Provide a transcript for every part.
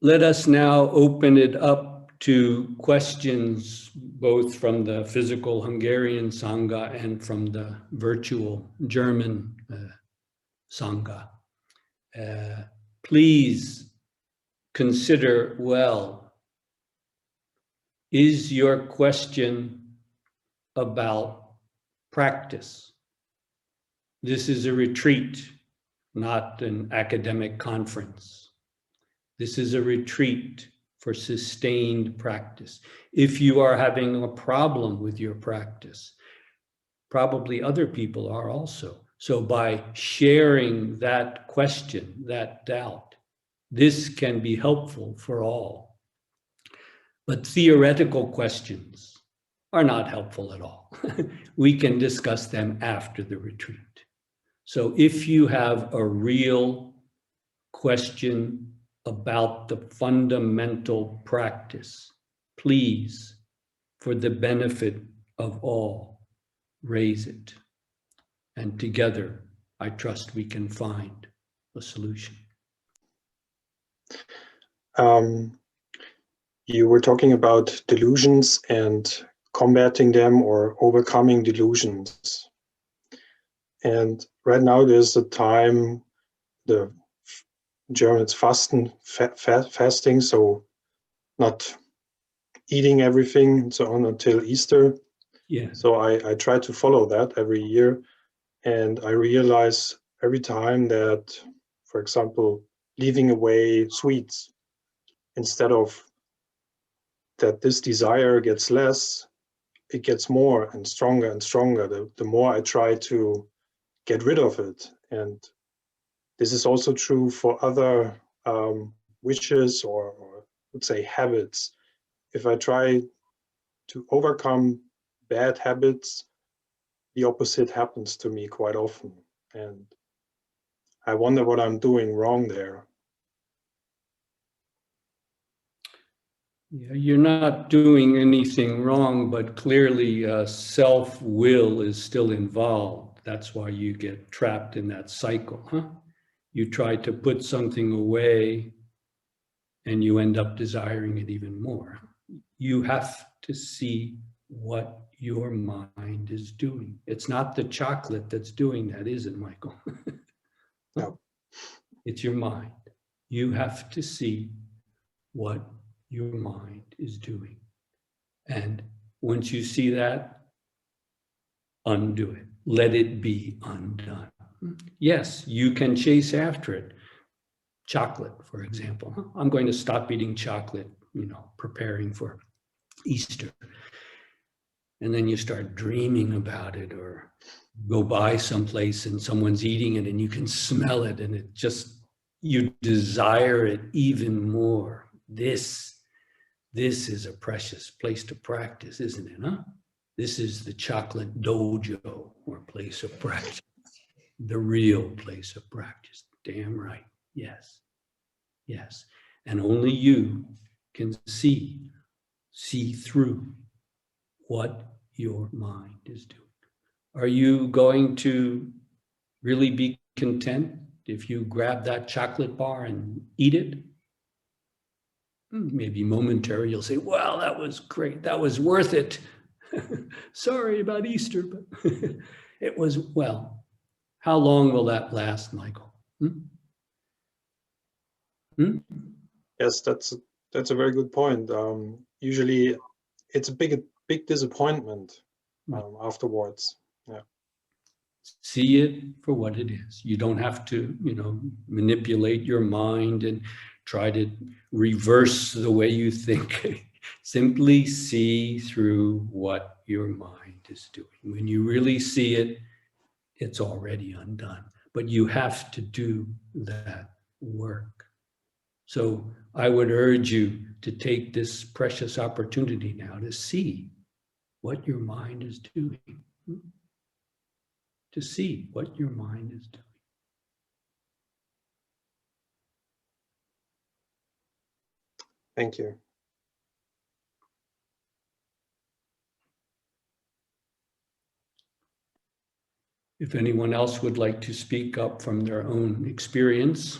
let us now open it up to questions, both from the physical Hungarian Sangha and from the virtual German Sangha. Please consider well, is your question about practice? This is a retreat, not an academic conference. This is a retreat for sustained practice. If you are having a problem with your practice, probably other people are also. So by sharing that question, that doubt, this can be helpful for all. But theoretical questions are not helpful at all. We can discuss them after the retreat. So if you have a real question about the fundamental practice, please, for the benefit of all, raise it. And together, I trust we can find a solution. You were talking about delusions and combating them or overcoming delusions. And right now there's a time, the Germans fasting, so not eating everything and so on until Easter. Yeah. So I try to follow that every year. And I realize every time that, for example, leaving away sweets, instead of that this desire gets less, it gets more and stronger and stronger, the more I try to get rid of it. And this is also true for other wishes or let's say habits. If I try to overcome bad habits, the opposite happens to me quite often. And I wonder what I'm doing wrong there. Yeah, you're not doing anything wrong, but clearly self-will is still involved. That's why you get trapped in that cycle, huh? You try to put something away and you end up desiring it even more. You have to see what your mind is doing. It's not the chocolate that's doing that, is it, Michael? No. It's your mind. You have to see what your mind is doing. And once you see that, undo it. Let it be undone. Yes, you can chase after it. Chocolate, for example. I'm going to stop eating chocolate, preparing for Easter. And then you start dreaming about it, or go by someplace and someone's eating it and you can smell it and it just, you desire it even more. This is a precious place to practice, isn't it, huh? This is the chocolate dojo, or place of practice. The real place of practice. Damn right. Yes. Yes. And only you can see through what your mind is doing. Are you going to really be content if you grab that chocolate bar and eat it? Maybe momentary, you'll say, well, that was great. That was worth it. Sorry about Easter, but it was, well, how long will that last, Michael? Yes, that's a very good point. Usually it's a big disappointment afterwards. Yeah. See it for what it is. You don't have to, manipulate your mind and try to reverse the way you think. Simply see through what your mind is doing. When you really see it, it's already undone. But you have to do that work. So I would urge you to take this precious opportunity now to see what your mind is doing. To see what your mind is doing. Thank you. If anyone else would like to speak up from their own experience,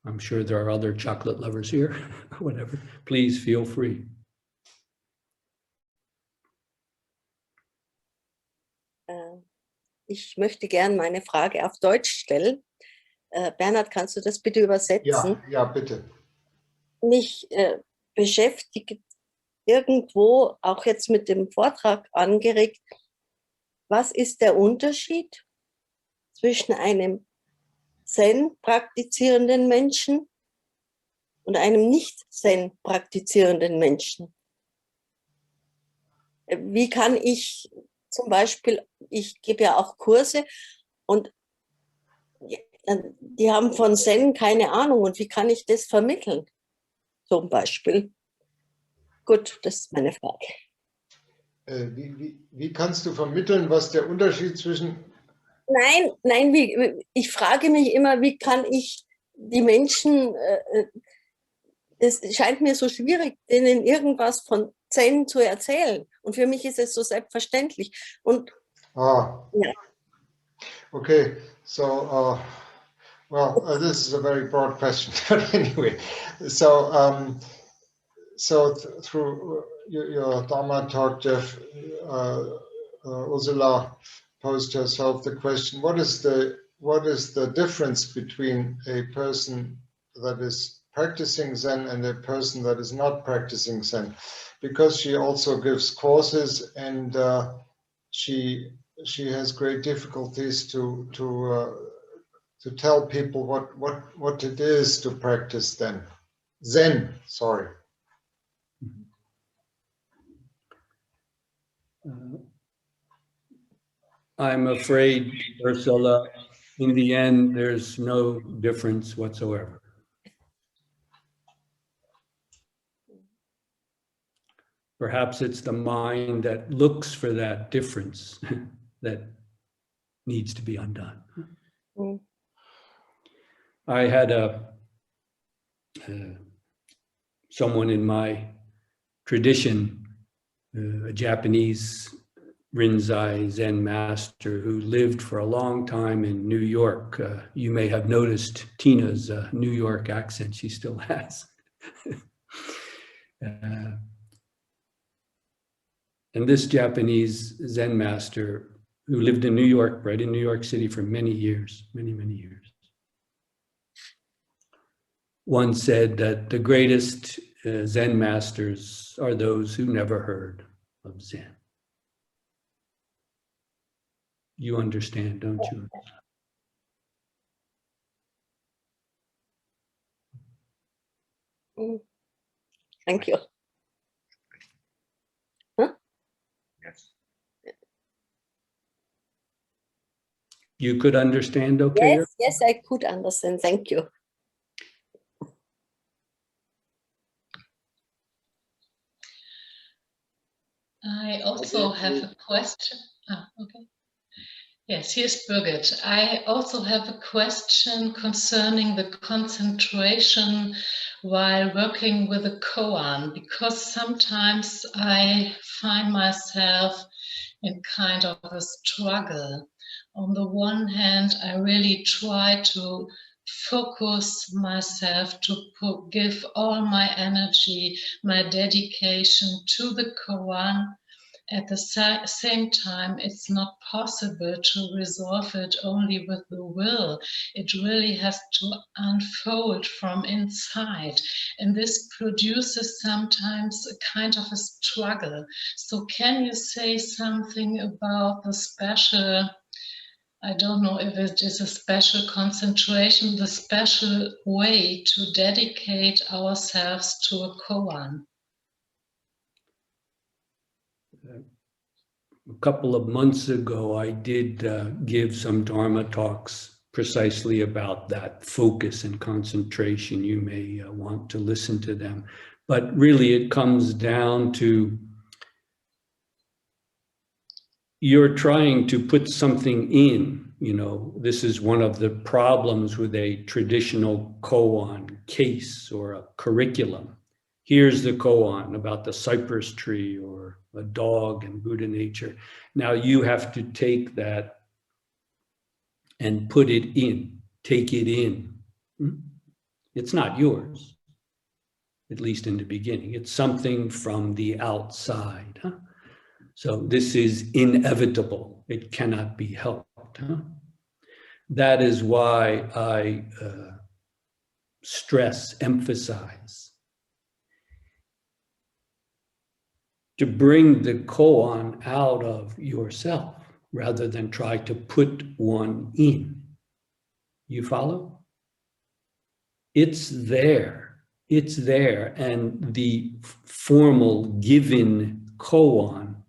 I'm sure there are other chocolate lovers here, whatever. Please feel free. Ich möchte gern meine Frage auf Deutsch stellen. Bernhard, kannst du das bitte übersetzen? Ja, bitte. Mich beschäftigt irgendwo, auch jetzt mit dem Vortrag angeregt, was ist der Unterschied zwischen einem Zen praktizierenden Menschen und einem nicht Zen praktizierenden Menschen? Wie kann ich zum Beispiel, ich gebe ja auch Kurse und die haben von Zen keine Ahnung und wie kann ich das vermitteln? Zum Beispiel. Gut, das ist meine Frage. Wie kannst du vermitteln, was der Unterschied zwischen... Nein, ich frage mich immer, wie kann ich die Menschen, es scheint mir so schwierig, denen irgendwas von Zen zu erzählen. Und für mich ist es so selbstverständlich. Und ja. Okay, so, well, this is a very broad question, but anyway, so through your Dharma talk, Jeff, Ursula posed herself the question: what is the difference between a person that is practicing Zen and a person that is not practicing Zen? Because she also gives courses, and she has great difficulties to tell people what it is to practice Zen. Sorry. I'm afraid, Ursula, in the end, there's no difference whatsoever. Perhaps it's the mind that looks for that difference that needs to be undone. Mm. I had someone in my tradition, a Japanese Rinzai Zen master who lived for a long time in New York. You may have noticed Tina's New York accent, she still has. And this Japanese Zen master who lived in New York, right in New York City for many years, many years, once said that the greatest Zen masters are those who never heard of Zen. You understand, don't you? Thank you. Huh? Yes. You could understand, okay? Yes, I could understand. Thank you. I also have a question. Okay. Yes, here's Birgit. I also have a question concerning the concentration while working with a koan, because sometimes I find myself in kind of a struggle. On the one hand, I really try to focus myself to give all my energy, my dedication to the koan. At the same time, it's not possible to resolve it only with the will. It really has to unfold from inside. And this produces sometimes a kind of a struggle. So can you say something about the special, I don't know if it is a special concentration, the special way to dedicate ourselves to a koan? A couple of months ago, I did give some Dharma talks precisely about that focus and concentration. You may want to listen to them. But really, it comes down to you're trying to put something in. You know, this is one of the problems with a traditional koan case or a curriculum. Here's the koan about the cypress tree or a dog and Buddha nature. Now you have to take that and put it in, take it in. It's not yours, at least in the beginning. It's something from the outside. Huh? So this is inevitable. It cannot be helped. Huh? That is why I emphasize, to bring the koan out of yourself rather than try to put one in. You follow? It's there. It's there. And the formal given koan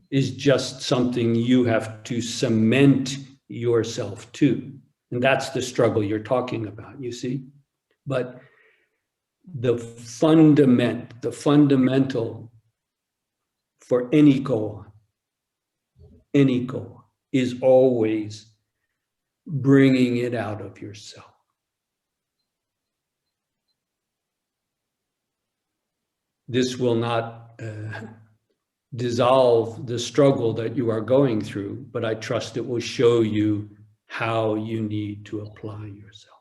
is just something you have to cement yourself to. And that's the struggle you're talking about, you see? But the fundamental for any koan is always bringing it out of yourself. This will not dissolve the struggle that you are going through, but I trust it will show you how you need to apply yourself.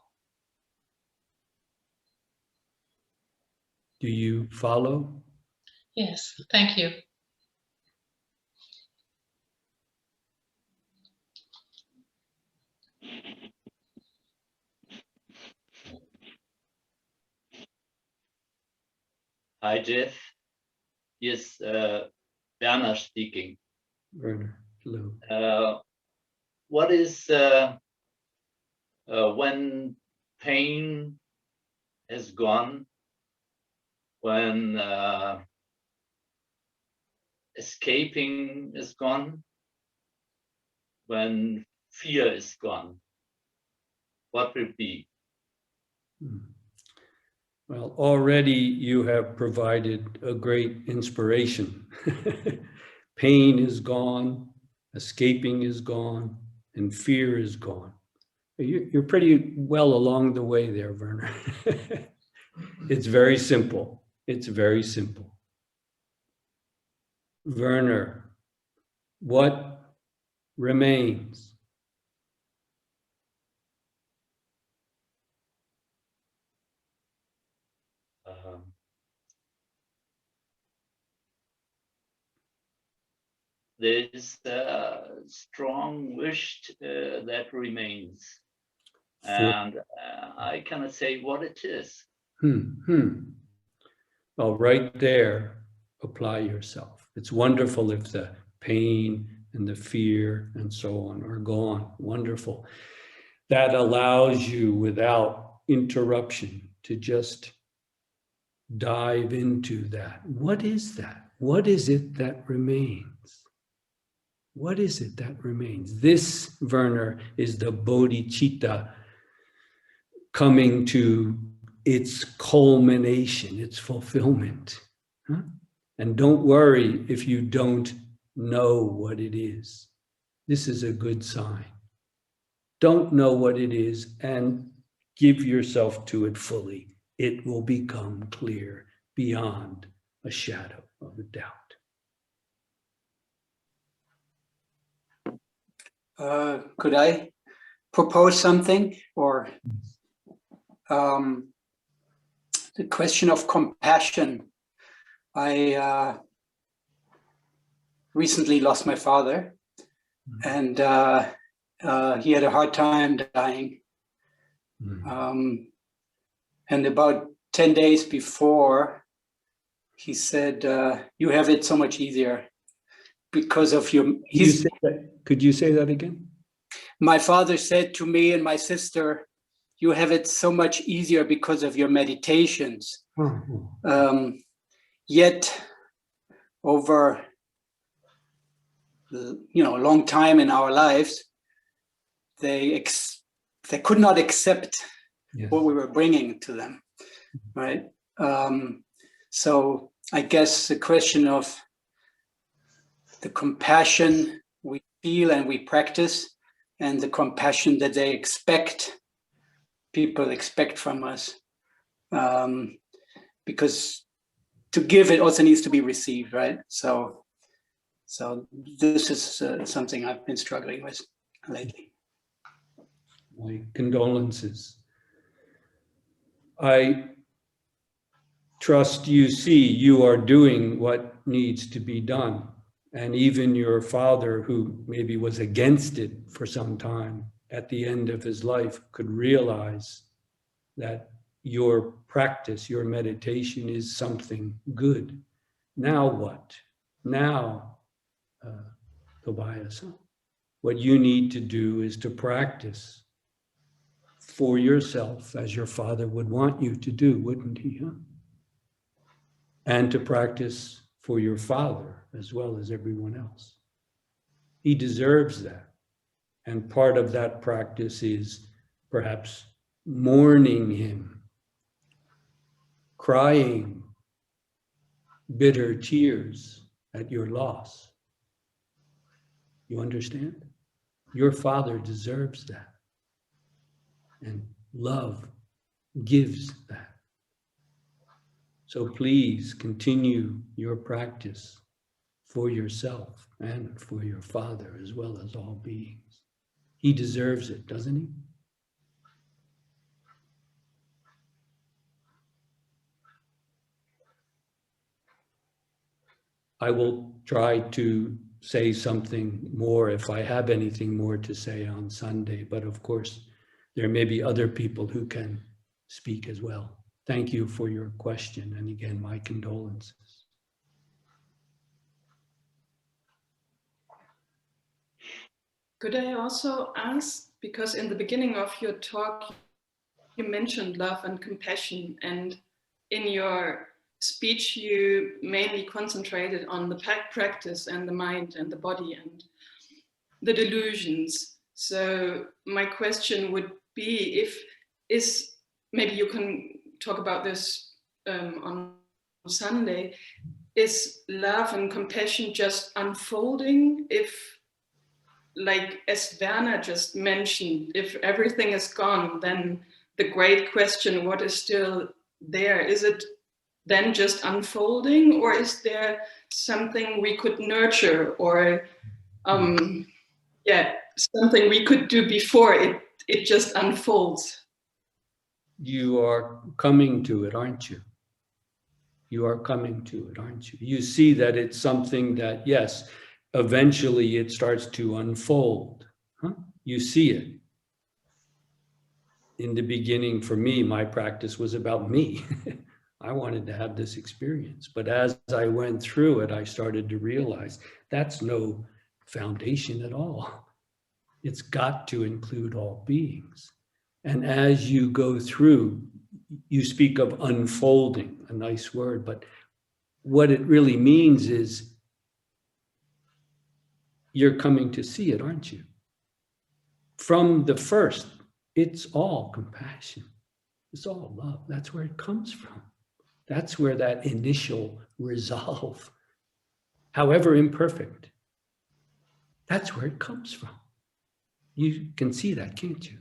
Do you follow? Yes, thank you. Hi, Jeff. Yes, Werner speaking. Werner, hello. What is when pain is gone, when escaping is gone, when fear is gone, what will be? Well, already you have provided a great inspiration. Pain is gone, escaping is gone, and fear is gone. You're pretty well along the way there, Werner. It's very simple. It's very simple. Werner, what remains? There is a strong wish that remains. And I cannot say what it is. Well, right there, apply yourself. It's wonderful if the pain and the fear and so on are gone. Wonderful. That allows you, without interruption, to just dive into that. What is that? What is it that remains? What is it that remains? This, Werner, is the Bodhicitta coming to its culmination, its fulfillment. Huh? And don't worry if you don't know what it is. This is a good sign. Don't know what it is and give yourself to it fully. It will become clear beyond a shadow of a doubt. Could I propose something? Or the question of compassion. I recently lost my father, and he had a hard time dying. And about 10 days before, he said, you have it so much easier because of your... Could you say that again? My father said to me and my sister, you have it so much easier because of your meditations. Yet over a long time in our lives, they could not accept what we were bringing to them, right? So I guess the question of the compassion we feel and we practice, and the compassion that they people expect from us, because to give, it also needs to be received, right? So this is something I've been struggling with lately. My condolences. I trust you see you are doing what needs to be done. And even your father, who maybe was against it for some time, at the end of his life could realize that your practice, your meditation is something good. Now what? Now, Tobias, what you need to do is to practice for yourself as your father would want you to do, wouldn't he? Huh? And to practice for your father as well as everyone else. He deserves that. And part of that practice is perhaps mourning him, crying bitter tears at your loss. You understand? Your father deserves that. And love gives that. So please continue your practice for yourself and for your father as well as all beings. He deserves it, doesn't he? I will try to say something more if I have anything more to say on Sunday, but of course, there may be other people who can speak as well. Thank you for your question, and again, my condolences. Could I also ask, because in the beginning of your talk, you mentioned love and compassion, and in your speech, you mainly concentrated on the practice and the mind and the body and the delusions. So my question would be, maybe you can talk about this on Sunday, is love and compassion just unfolding? If, like as Werner just mentioned, if everything is gone, then the great question, what is still there? Is it then just unfolding, or is there something we could nurture, or something we could do before it just unfolds? You are coming to it, aren't you? You are coming to it, aren't you? You see that it's something that, yes, eventually it starts to unfold. Huh? You see it. In the beginning, for me, my practice was about me. I wanted to have this experience. But as I went through it, I started to realize that's no foundation at all. It's got to include all beings. And as you go through, you speak of unfolding, a nice word, but what it really means is you're coming to see it, aren't you? From the first, it's all compassion. It's all love. That's where it comes from. That's where that initial resolve, however imperfect, that's where it comes from. You can see that, can't you?